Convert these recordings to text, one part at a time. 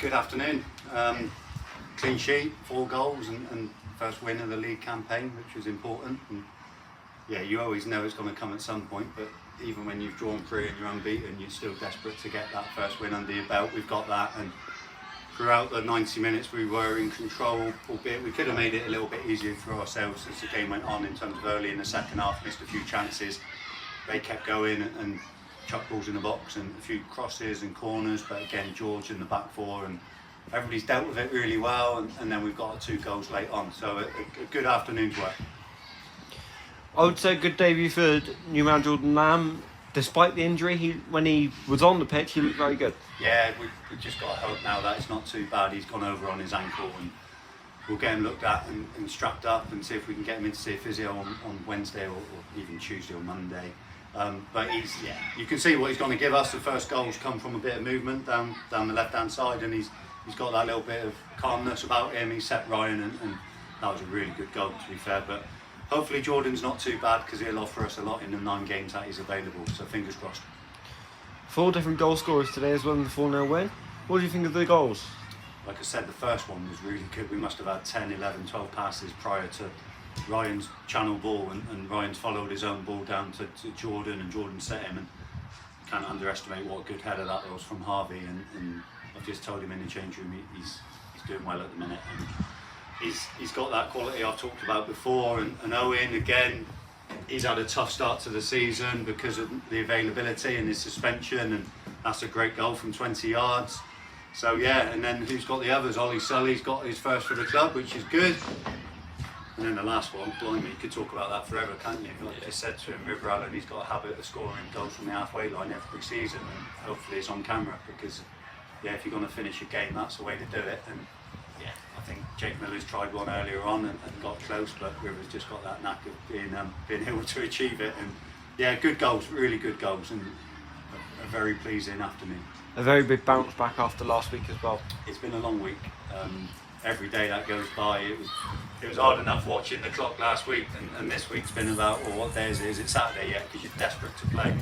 good afternoon. Clean sheet, 4 goals and first win of the league campaign, which was important. And yeah, you always know it's going to come at some point, but even when you've drawn 3 and you're unbeaten, you're still desperate to get that first win under your belt. We've got that, and throughout the 90 minutes we were in control, albeit we could have made it a little bit easier for ourselves as the game went on in terms of early in the second half, missed a few chances. They kept going and chuck balls in the box and a few crosses and corners, but again George in the back 4 and everybody's dealt with it really well, and then we've got 2 goals late on, so a good afternoon's work. I would say good debut for new man Jordan Lamb. Despite the injury, when he was on the pitch, he looked very good. Yeah, we've just got to hope now that it's not too bad. He's gone over on his ankle, and we'll get him looked at and strapped up and see if we can get him in to see a physio on Wednesday or even Tuesday or Monday. But you can see what he's going to give us. The first goals come from a bit of movement down the left-hand side, and he's got that little bit of calmness about him. He set Ryan, and that was a really good goal, to be fair. But hopefully Jordan's not too bad, because he'll offer us a lot in the 9 games that he's available, so fingers crossed. 4 different goal scorers today as well in the 4-0 win. What do you think of the goals? Like I said, the first one was really good. We must have had 10, 11, 12 passes prior to Ryan's channel ball, and Ryan's followed his own ball down to Jordan, and Jordan set him, and you can't underestimate what a good header that was from Harvey, and I've just told him in the change room he's doing well at the minute, and he's got that quality I've talked about before. And Owen, again, he's had a tough start to the season because of the availability and his suspension, and that's a great goal from 20 yards. So yeah, and then who's got the others? Ollie Sully's got his first for the club, which is good. And then the last one, blimey, you could talk about that forever, can't you? Like I said to him, River Allen, he's got a habit of scoring goals from the halfway line every season, and hopefully it's on camera, because yeah, if you're going to finish a game, that's the way to do it. And yeah, I think Jake Miller's tried one earlier on and got close, but River's just got that knack of being able to achieve it. And yeah, good goals, really good goals, and a very pleasing afternoon. A very big bounce back after last week as well. It's been a long week. Every day that goes by, it was hard enough watching the clock last week, and this week's been about, well, what day is it? Is it Saturday yet? Because you're desperate to play.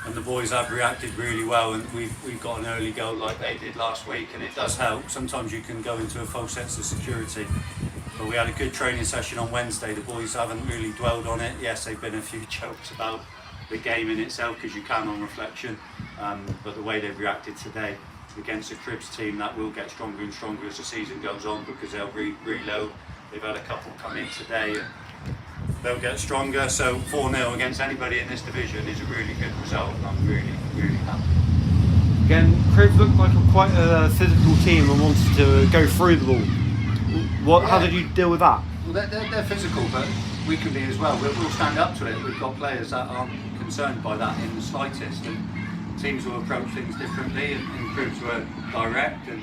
And the boys have reacted really well, and we've got an early goal like they did last week, and it does help. Sometimes you can go into a false sense of security, but we had a good training session on Wednesday. The boys haven't really dwelled on it. Yes, they've been a few jokes about the game in itself, because you can on reflection, but the way they've reacted today against a Cribs team that will get stronger and stronger as the season goes on, because they'll reload. They've had a couple come in today, and they'll get stronger. So 4-0 against anybody in this division is a really good result, and I'm really, really happy. Again, Cribs looked like quite a physical team and wanted to go through the ball. How did you deal with that? Well, they're physical, but we can be as well. We'll stand up to it. We've got players that aren't concerned by that in the slightest, and teams will approach things differently, and Cribs were direct and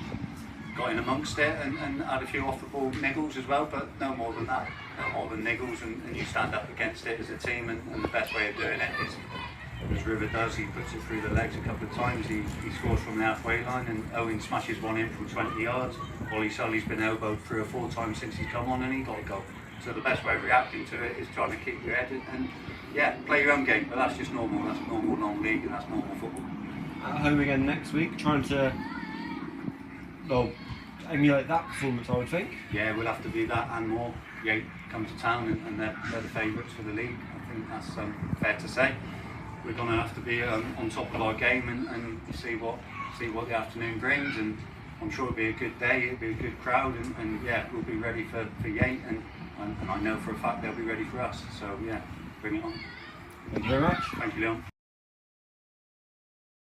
got in amongst it, and had a few off the ball niggles as well, but no more than that, no more than niggles, and you stand up against it as a team, and the best way of doing it is, as River does, he puts it through the legs a couple of times, he scores from the halfway line, and Owen smashes one in from 20 yards. Ollie Sully's been elbowed 3 or 4 times since he's come on, and he got a goal. So the best way of reacting to it is trying to keep your head and yeah, play your own game, but that's just normal. That's normal non-league, and that's normal football. At home again next week, trying to emulate that performance, I would think. Yeah, we'll have to be that and more. Yate come to town, and they're the favourites for the league. I think that's fair to say. We're going to have to be on top of our game and see what the afternoon brings, and I'm sure it'll be a good day. It'll be a good crowd, and yeah, we'll be ready for Yate, and I know for a fact they'll be ready for us. So yeah, bring it on. Thank you very much. Thank you, Leon.